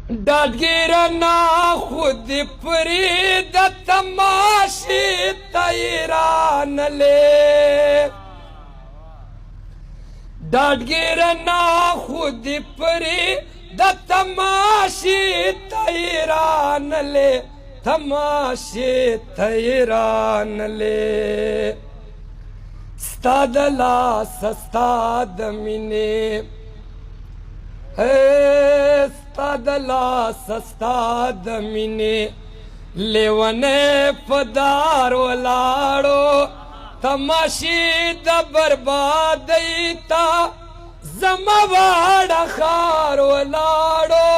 ډاډګیرنا خود پرې د تماشې تیرانلې ډاډګیرنا خود پرې د تماشې تیرانلې تماشې تیرانلې ستا د لاسه ستا د مینې ستا د لاسه ستا د مینې لیونی په دار ولاړو تماشې د بربادۍ ته زما واړه ښار ولاړو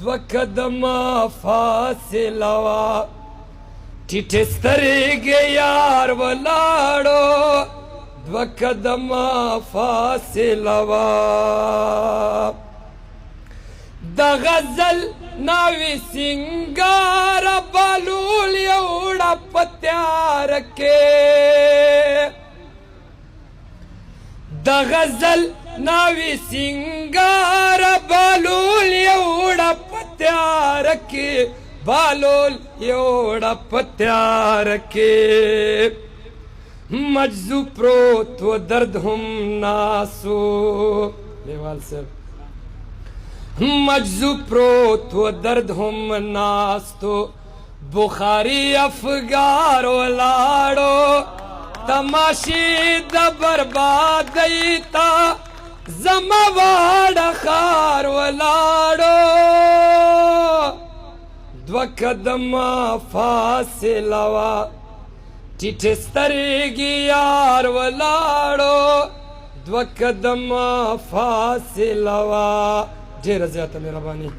دوه قدمه فاصله وه ټیټې سترګې یار ولاړو دوه قدمه فاصله وه د غزل ناوې سینګاره بالول یوړه په تیاره کې د غزل ناوې سینګاره بالول یوړه په تیاره کې بالول یوړه په تیاره کې مجذوب پروت و درد هم ناسو لیوال صاحب مجذوب پروت و درد هم ناستو بخاری افگار ولاړو تماشې د بربادۍ ته زما واړه ښار ولاړو دوه قدمه فاصله وه ټیټې سترګې یار ولاړو دوه قدمه فاصله وه ډېره زیاته مهرباني